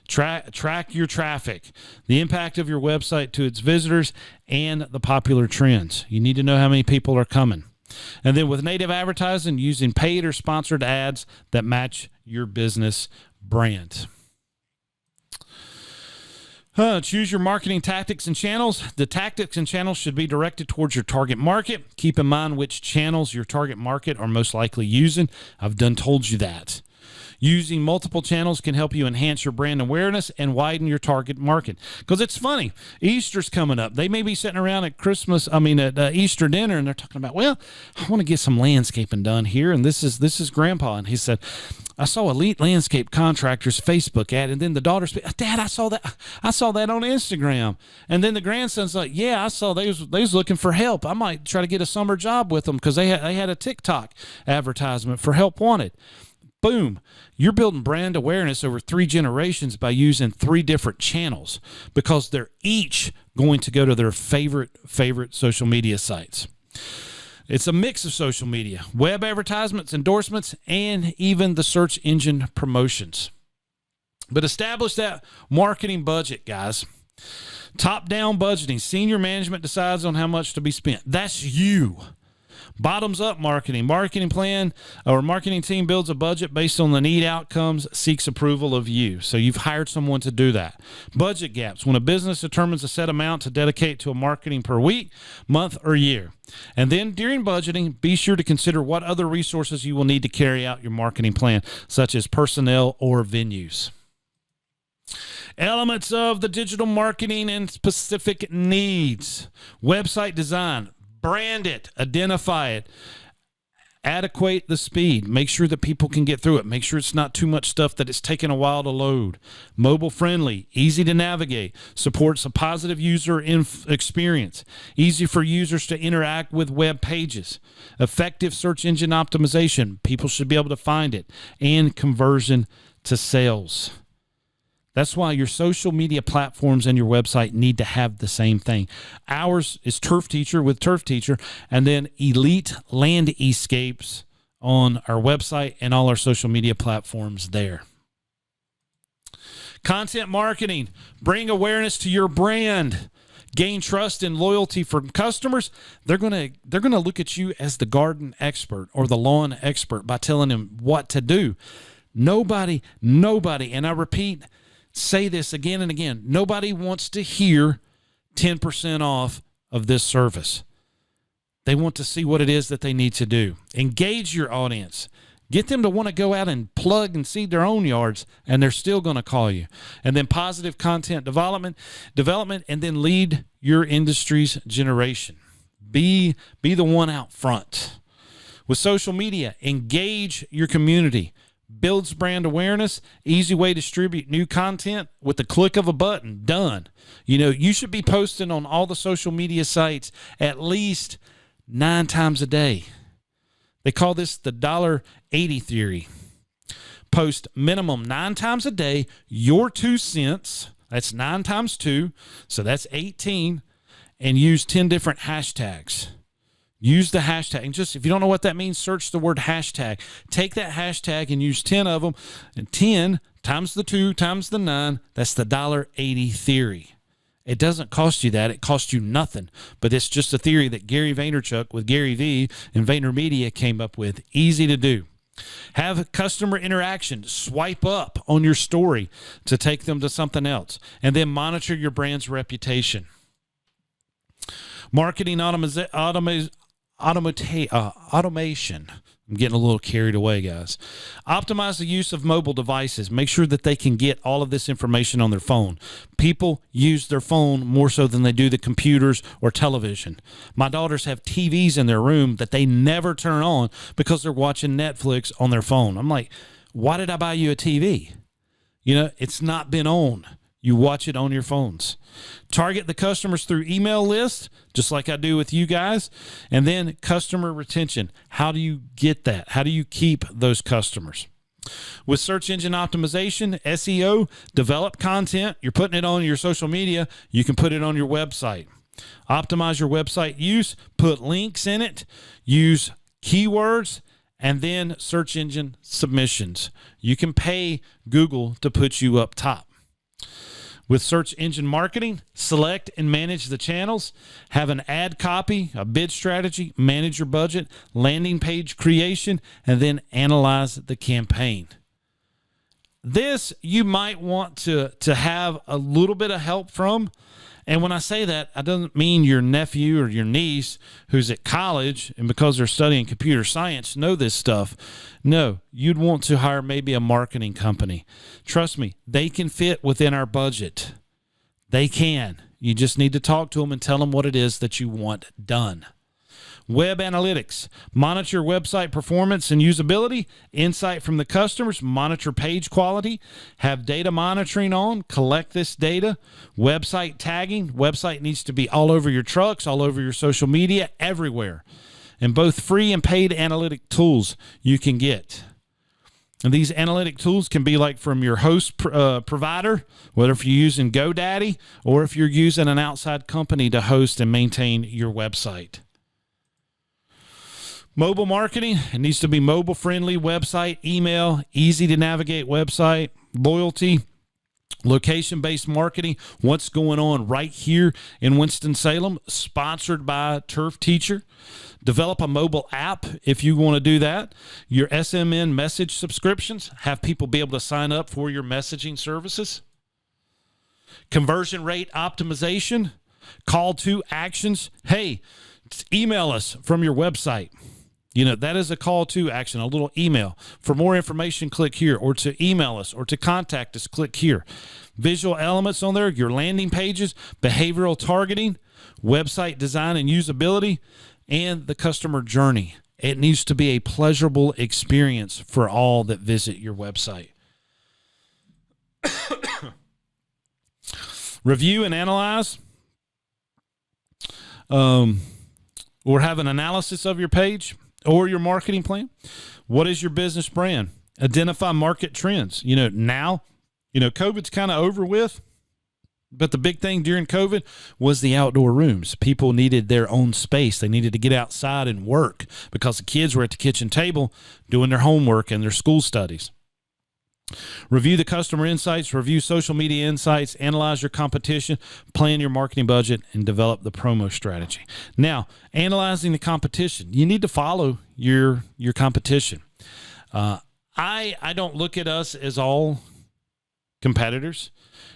Track your traffic, the impact of your website to its visitors, and the popular trends. You need to know how many people are coming. And then with native advertising, using paid or sponsored ads that match your business brand. Choose your marketing tactics and channels. The tactics and channels should be directed towards your target market. Keep in mind which channels your target market are most likely using. I've done told you that. Using multiple channels can help you enhance your brand awareness and widen your target market. Because it's funny, Easter's coming up. They may be sitting around at Easter dinner, and they're talking about, well, I want to get some landscaping done here, and this is Grandpa. And he said, I saw Elite Landscape Contractors Facebook ad, and then the daughter said, Dad, I saw that on Instagram. And then the grandson's like, yeah, I saw they was looking for help. I might try to get a summer job with them because they had a TikTok advertisement for help wanted. Boom. You're building brand awareness over 3 generations by using 3 different channels because they're each going to go to their favorite social media sites. It's a mix of social media, web advertisements, endorsements, and even the search engine promotions. But establish that marketing budget, guys. Top-down budgeting. Senior management decides on how much to be spent. That's you. Bottoms-up marketing. Marketing plan or marketing team builds a budget based on the need outcomes, seeks approval of you. So you've hired someone to do that. Budget gaps. When a business determines a set amount to dedicate to a marketing per week, month, or year. And then during budgeting, be sure to consider what other resources you will need to carry out your marketing plan, such as personnel or venues. Elements of the digital marketing and specific needs. Website design. Brand it, identify it, adequate the speed, make sure that people can get through it, make sure it's not too much stuff that it's taking a while to load. Mobile friendly, easy to navigate, supports a positive user experience, easy for users to interact with web pages, effective search engine optimization, people should be able to find it, and conversion to sales. That's why your social media platforms and your website need to have the same thing. Ours is Turf Teacher with Turf Teacher, and then Elite Landscapes on our website and all our social media platforms there. Content marketing. Bring awareness to your brand. Gain trust and loyalty from customers. They're gonna look at you as the garden expert or the lawn expert by telling them what to do. Nobody, and I repeat, say this again and again. Nobody wants to hear 10% off of this service. They want to see what it is that they need to do. Engage your audience. Get them to want to go out and plug and seed their own yards, and they're still going to call you. And then positive content development, and then lead your industry's generation. Be the one out front. With social media, engage your community. Builds brand awareness, easy way to distribute new content with the click of a button, done. You should be posting on all the social media sites at least 9 times a day. They call this the $80 theory. Post minimum 9 times a day, your 2 cents. That's 9 times 2. So that's 18. And use 10 different hashtags. Use the hashtag. And just, if you don't know what that means, search the word hashtag. Take that hashtag and use 10 of them. And 10 times the 2 times the 9, that's the $1.80 theory. It doesn't cost you that. It costs you nothing. But it's just a theory that Gary Vaynerchuk with Gary V and VaynerMedia came up with. Easy to do. Have customer interaction. Swipe up on your story to take them to something else. And then monitor your brand's reputation. Marketing automation. I'm getting a little carried away, guys. Optimize the use of mobile devices. Make sure that they can get all of this information on their phone. People use their phone more so than they do the computers or television. My daughters have TVs in their room that they never turn on because they're watching Netflix on their phone. I'm like, why did I buy you a TV? You know, it's not been on. You watch it on your phones. Target the customers through email lists, just like I do with you guys. And then customer retention. How do you get that? How do you keep those customers? With search engine optimization, SEO, develop content. You're putting it on your social media. You can put it on your website. Optimize your website use. Put links in it. Use keywords. And then search engine submissions. You can pay Google to put you up top. With search engine marketing, select and manage the channels, have an ad copy, a bid strategy, manage your budget, landing page creation, and then analyze the campaign. This you might want to have a little bit of help from. And when I say that, I don't mean your nephew or your niece who's at college and because they're studying computer science know this stuff. No, you'd want to hire maybe a marketing company. Trust me, they can fit within our budget. They can. You just need to talk to them and tell them what it is that you want done. Web analytics. Monitor your website performance and usability. Insight from the customers. Monitor page quality. Have data monitoring on. Collect this data. Website tagging. Website needs to be all over your trucks, all over your social media, everywhere. And both free and paid analytic tools you can get. And these analytic tools can be like from your host provider, whether if you're using GoDaddy or if you're using an outside company to host and maintain your website. Mobile marketing, it needs to be mobile-friendly website, email, easy-to-navigate website, loyalty, location-based marketing, what's going on right here in Winston-Salem, sponsored by Turf Teacher. Develop a mobile app if you want to do that. Your SMN message subscriptions, have people be able to sign up for your messaging services. Conversion rate optimization, call to actions. Hey, email us from your website. You know, that is a call to action, a little email. For more information, click here, or to email us, or to contact us, click here. Visual elements on there, your landing pages, behavioral targeting, website design and usability, and the customer journey. It needs to be a pleasurable experience for all that visit your website. Review and analyze. Or have an analysis of your page or your marketing plan. What is your business brand? Identify market trends. You know, now, COVID's kind of over with, but the big thing during COVID was the outdoor rooms. People needed their own space. They needed to get outside and work because the kids were at the kitchen table doing their homework and their school studies. Review the customer insights, review social media insights, analyze your competition, plan your marketing budget, and develop the promo strategy. Now, analyzing the competition, you need to follow your competition. I don't look at us as all competitors.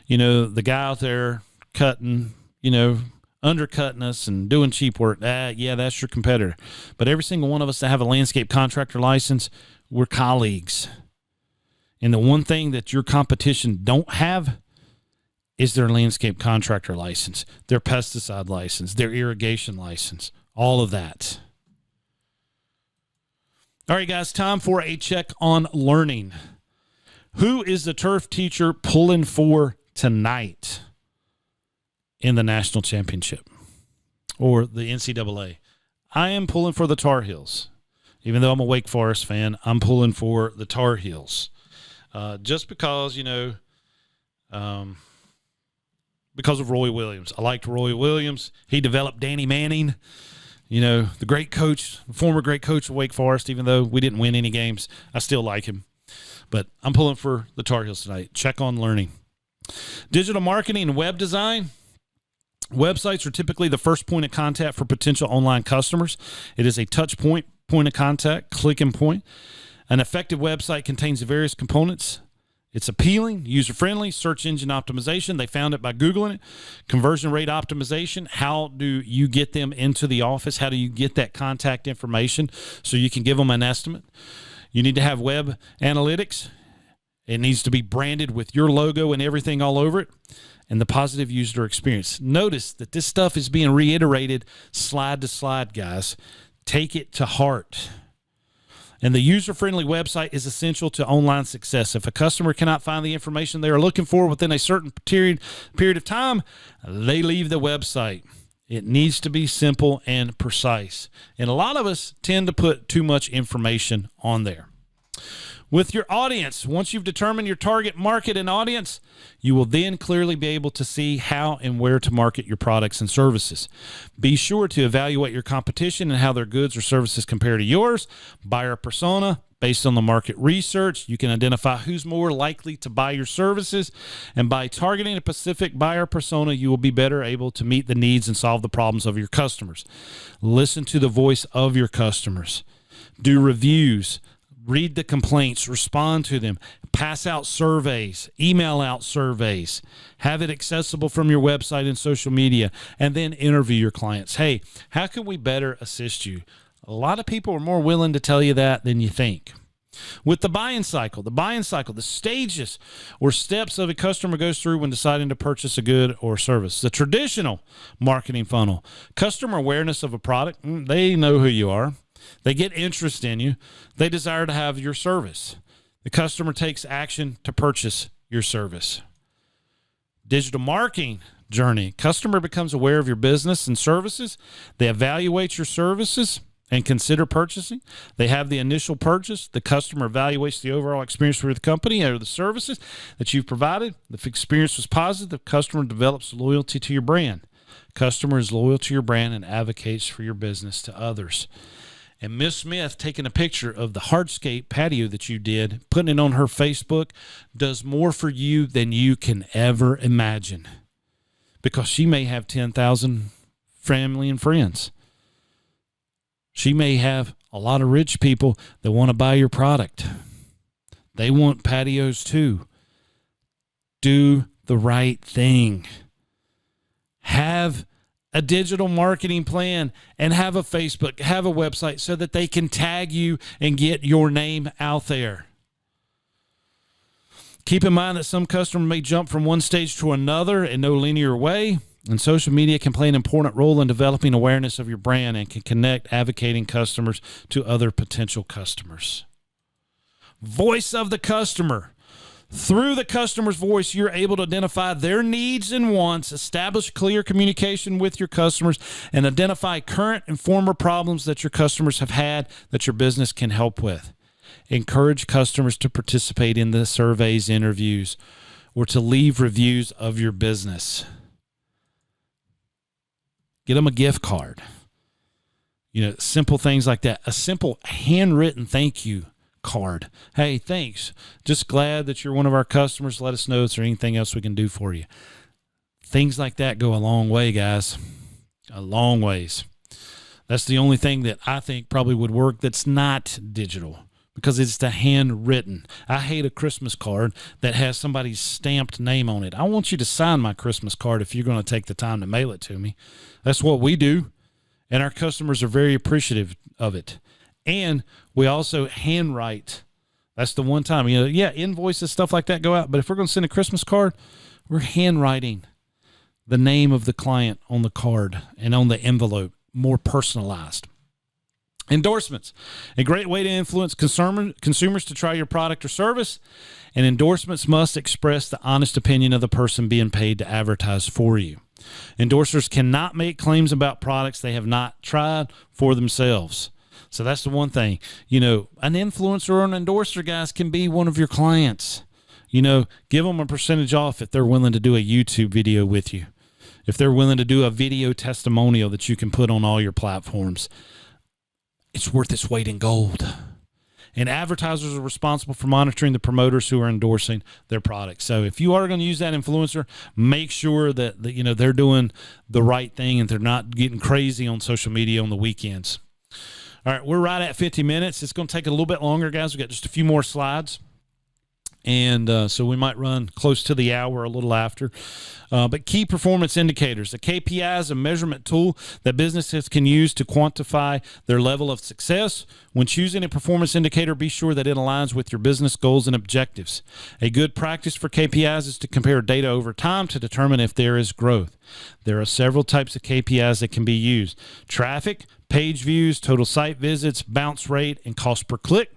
The guy out there cutting, undercutting us and doing cheap work. Yeah, that's your competitor. But every single one of us that have a landscape contractor license, we're colleagues. And the one thing that your competition don't have is their landscape contractor license, their pesticide license, their irrigation license, all of that. All right, guys, time for a check on learning. Who is the turf teacher pulling for tonight in the national championship or the NCAA? I am pulling for the Tar Heels. Even though I'm a Wake Forest fan, I'm pulling for the Tar Heels. just because, because of Roy Williams. I liked Roy Williams. He developed Danny Manning, the great coach, former great coach of Wake Forest. Even though we didn't win any games, I still like him. But I'm pulling for the Tar Heels tonight. Check on learning. Digital marketing and web design. Websites are typically the first point of contact for potential online customers. It is a touch point of contact, clicking point. An effective website contains various components. It's appealing, user-friendly, search engine optimization. They found it by Googling it. Conversion rate optimization. How do you get them into the office? How do you get that contact information so you can give them an estimate? You need to have web analytics. It needs to be branded with your logo and everything all over it. And the positive user experience. Notice that this stuff is being reiterated slide to slide, guys. Take it to heart. And the user-friendly website is essential to online success. If a customer cannot find the information they are looking for within a certain period of time, they leave the website. It needs to be simple and precise. And a lot of us tend to put too much information on there. With your audience, once you've determined your target market and audience, you will then clearly be able to see how and where to market your products and services. Be sure to evaluate your competition and how their goods or services compare to yours. Buyer persona, based on the market research, you can identify who's more likely to buy your services. And by targeting a specific buyer persona, you will be better able to meet the needs and solve the problems of your customers. Listen to the voice of your customers. Do reviews. Read the complaints, respond to them, pass out surveys, email out surveys, have it accessible from your website and social media, and then interview your clients. Hey, how can we better assist you? A lot of people are more willing to tell you that than you think. With the Buyin Cycle, the stages or steps of a customer goes through when deciding to purchase a good or service. The traditional marketing funnel, customer awareness of a product, they know who you are. They get interest in you. They desire to have your service. The customer takes action to purchase your service. Digital marketing journey. Customer becomes aware of your business and services. They evaluate your services and consider purchasing. They have the initial purchase. The customer evaluates the overall experience for the company or the services that you've provided. If the experience was positive, the customer develops loyalty to your brand. Customer is loyal to your brand and advocates for your business to others. And Miss Smith taking a picture of the hardscape patio that you did, putting it on her Facebook, does more for you than you can ever imagine. Because she may have 10,000 family and friends. She may have a lot of rich people that want to buy your product. They want patios too. Do the right thing. Have a digital marketing plan and have a Facebook, have a website so that they can tag you and get your name out there. Keep in mind that some customer may jump from one stage to another in no linear way, and social media can play an important role in developing awareness of your brand and can connect advocating customers to other potential customers. Voice of the customer. Through the customer's voice, you're able to identify their needs and wants, establish clear communication with your customers, and identify current and former problems that your customers have had that your business can help with. Encourage customers to participate in the surveys, interviews, or to leave reviews of your business. Get them a gift card. Simple things like that. A simple handwritten thank you card. Hey, thanks. Just glad that you're one of our customers. Let us know if there's anything else we can do for you. Things like that go a long way, guys. A long ways. That's the only thing that I think probably would work that's not digital, because it's the handwritten. I hate a Christmas card that has somebody's stamped name on it. I want you to sign my Christmas card if you're going to take the time to mail it to me. That's what we do, and our customers are very appreciative of it. And we also handwrite. That's the one time, invoices, stuff like that go out. But if we're going to send a Christmas card, we're handwriting the name of the client on the card and on the envelope, more personalized. Endorsements, a great way to influence consumers to try your product or service. And endorsements must express the honest opinion of the person being paid to advertise for you. Endorsers cannot make claims about products they have not tried for themselves. So that's the one thing. An influencer or an endorser, guys, can be one of your clients. Give them a percentage off if they're willing to do a YouTube video with you. If they're willing to do a video testimonial that you can put on all your platforms. It's worth its weight in gold. And advertisers are responsible for monitoring the promoters who are endorsing their products. So if you are going to use that influencer, make sure that they're doing the right thing and they're not getting crazy on social media on the weekends. All right, we're right at 50 minutes. It's going to take a little bit longer, guys. We've got just a few more slides. And so we might run close to the hour, a little after. But key performance indicators. The KPI is a measurement tool that businesses can use to quantify their level of success. When choosing a performance indicator, be sure that it aligns with your business goals and objectives. A good practice for KPIs is to compare data over time to determine if there is growth. There are several types of KPIs that can be used. Traffic, page views, total site visits, bounce rate, and cost per click.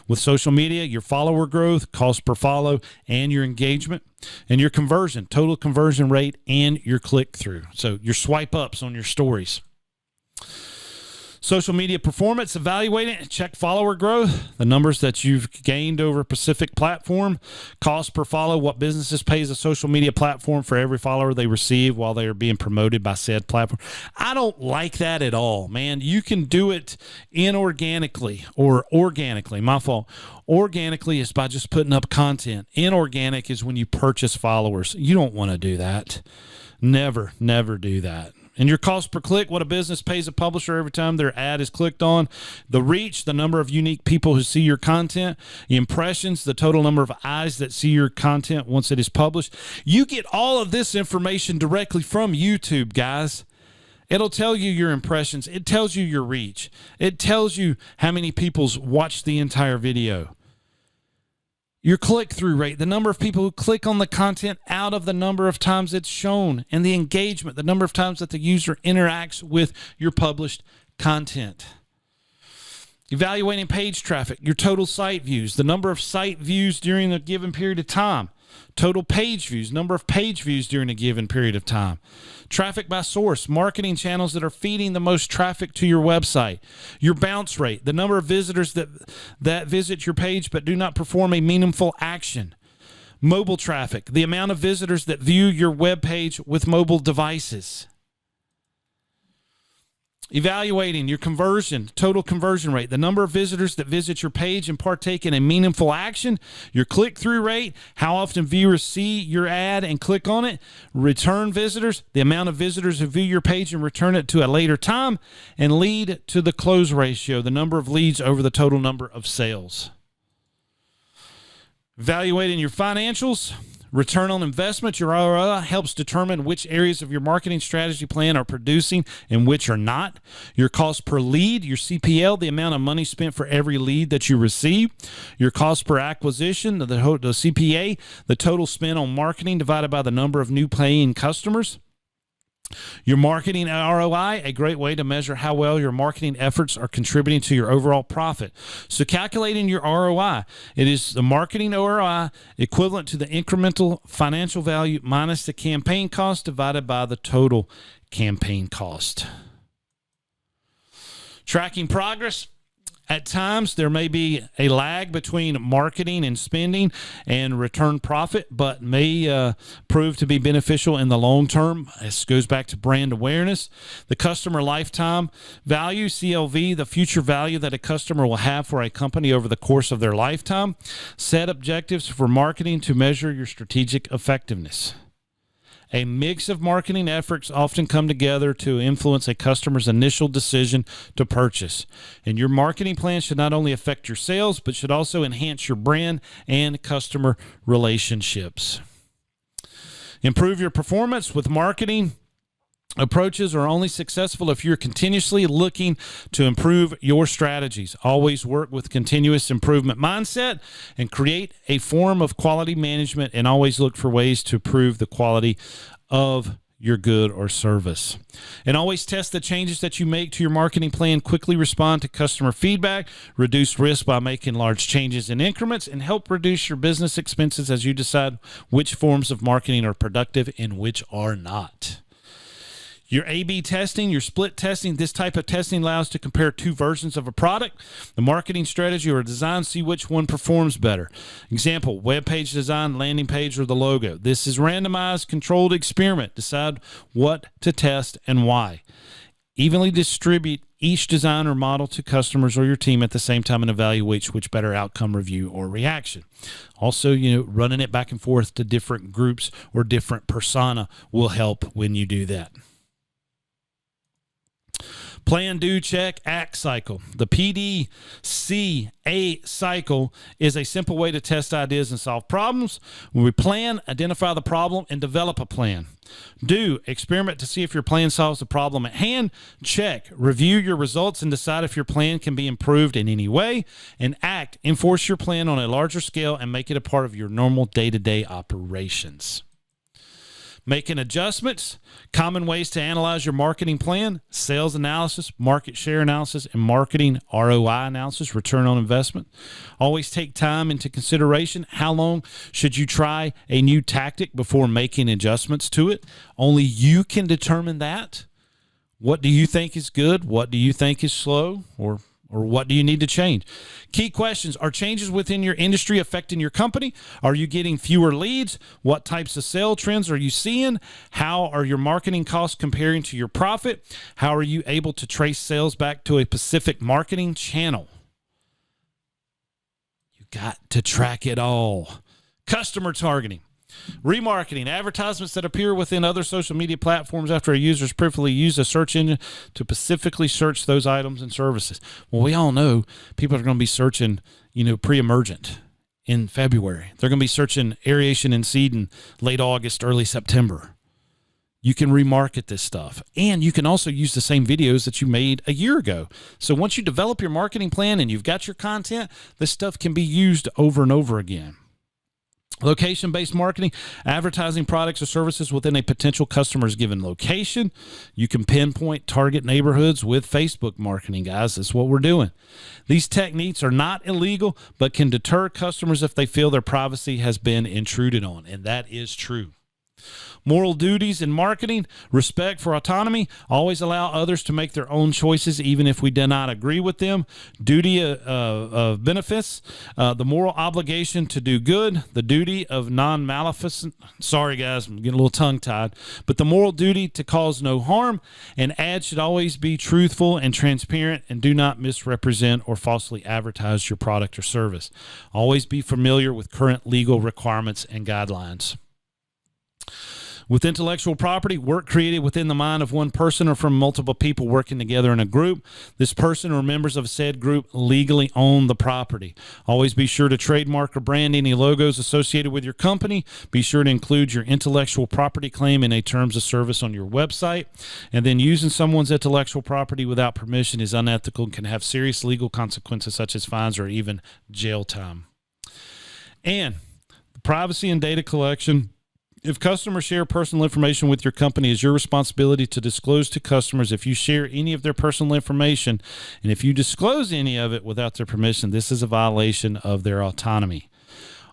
With social media, your follower growth, cost per follow, and your engagement. And your conversion, total conversion rate, and your click-through. So your swipe ups on your stories. Social media performance, evaluate it, check follower growth, the numbers that you've gained over a specific platform, cost per follow, what businesses pays a social media platform for every follower they receive while they are being promoted by said platform. I don't like that at all, man. You can do it inorganically or organically. My fault. Organically is by just putting up content. Inorganic is when you purchase followers. You don't want to do that. Never do that. And your cost per click, what a business pays a publisher every time their ad is clicked on. The reach, the number of unique people who see your content. The impressions, the total number of eyes that see your content once it is published. You get all of this information directly from YouTube, guys. It'll tell you your impressions. It tells you your reach. It tells you how many people's watched the entire video. Your click-through rate, the number of people who click on the content out of the number of times it's shown, and the engagement, the number of times that the user interacts with your published content. Evaluating page traffic, your total site views, the number of site views during a given period of time. Total page views, number of page views during a given period of time. Traffic by source, marketing channels that are feeding the most traffic to your website. Your bounce rate, the number of visitors that visit your page but do not perform a meaningful action. Mobile traffic, the amount of visitors that view your web page with mobile devices. Evaluating your conversion, total conversion rate, the number of visitors that visit your page and partake in a meaningful action, your click-through rate, how often viewers see your ad and click on it, return visitors, the amount of visitors who view your page and return it to a later time, and lead to the close ratio, the number of leads over the total number of sales. Evaluating your financials. Return on investment, your ROI, helps determine which areas of your marketing strategy plan are producing and which are not. Your cost per lead, your CPL, the amount of money spent for every lead that you receive. Your cost per acquisition, the CPA, the total spent on marketing divided by the number of new paying customers. Your marketing ROI, a great way to measure how well your marketing efforts are contributing to your overall profit. So calculating your ROI, it is the marketing ROI equivalent to the incremental financial value minus the campaign cost divided by the total campaign cost. Tracking progress. At times, there may be a lag between marketing and spending and return profit, but may prove to be beneficial in the long term. This goes back to brand awareness. The customer lifetime value, CLV, the future value that a customer will have for a company over the course of their lifetime. Set objectives for marketing to measure your strategic effectiveness. A mix of marketing efforts often come together to influence a customer's initial decision to purchase. And your marketing plan should not only affect your sales, but should also enhance your brand and customer relationships. Improve your performance with marketing. Approaches are only successful if you're continuously looking to improve your strategies. Always work with continuous improvement mindset and create a form of quality management, and always look for ways to improve the quality of your good or service. And always test the changes that you make to your marketing plan. Quickly respond to customer feedback. Reduce risk by making large changes in increments, and help reduce your business expenses as you decide which forms of marketing are productive and which are not. Your A/B testing, your split testing, this type of testing allows to compare two versions of a product, the marketing strategy or design, see which one performs better. Example, web page design, landing page, or the logo. This is randomized, controlled experiment. Decide what to test and why. Evenly distribute each design or model to customers or your team at the same time and evaluate which better outcome, review, or reaction. Also, running it back and forth to different groups or different persona will help when you do that. Plan, do, check, act cycle. The PDCA cycle is a simple way to test ideas and solve problems. When we plan, identify the problem, and develop a plan. Do, experiment to see if your plan solves the problem at hand. Check, review your results and decide if your plan can be improved in any way. And act, enforce your plan on a larger scale and make it a part of your normal day-to-day operations. Making adjustments, common ways to analyze your marketing plan, sales analysis, market share analysis, and marketing ROI analysis, return on investment. Always take time into consideration. How long should you try a new tactic before making adjustments to it? Only you can determine that. What do you think is good? What do you think is slow? Or what do you need to change? Key questions. Are changes within your industry affecting your company? Are you getting fewer leads? What types of sales trends are you seeing? How are your marketing costs comparing to your profit? How are you able to trace sales back to a specific marketing channel? You got to track it all. Customer targeting. Remarketing, advertisements that appear within other social media platforms after a user's previously used a search engine to specifically search those items and services. Well, we all know people are going to be searching, pre-emergent in February. They're going to be searching aeration and seed in late August, early September. You can remarket this stuff. And you can also use the same videos that you made a year ago. So once you develop your marketing plan and you've got your content, this stuff can be used over and over again. Location-based marketing, advertising products or services within a potential customer's given location. You can pinpoint target neighborhoods with Facebook marketing, guys. That's what we're doing. These techniques are not illegal, but can deter customers if they feel their privacy has been intruded on, and that is true. Moral duties in marketing, respect for autonomy, always allow others to make their own choices even if we do not agree with them. Duty of benefits, the moral obligation to do good, the duty of non-maleficent, sorry guys, I'm getting a little tongue-tied, but the moral duty to cause no harm, and ads should always be truthful and transparent and do not misrepresent or falsely advertise your product or service. Always be familiar with current legal requirements and guidelines. With intellectual property, work created within the mind of one person or from multiple people working together in a group. This person or members of said group legally own the property. Always be sure to trademark or brand any logos associated with your company. Be sure to include your intellectual property claim in a terms of service on your website. And then using someone's intellectual property without permission is unethical and can have serious legal consequences such as fines or even jail time. And privacy and data collection. If customers share personal information with your company, it is your responsibility to disclose to customers if you share any of their personal information. And if you disclose any of it without their permission, this is a violation of their autonomy.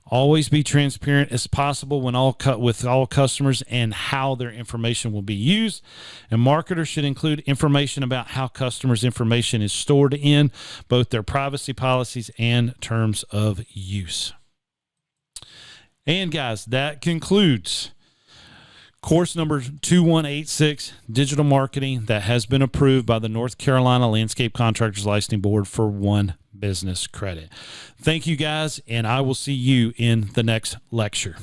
Always be transparent as possible with all customers and how their information will be used. And marketers should include information about how customers' information is stored in both their privacy policies and terms of use. And guys, that concludes course number 2186, Digital Marketing, that has been approved by the North Carolina Landscape Contractors Licensing Board for 1 business credit. Thank you guys, and I will see you in the next lecture.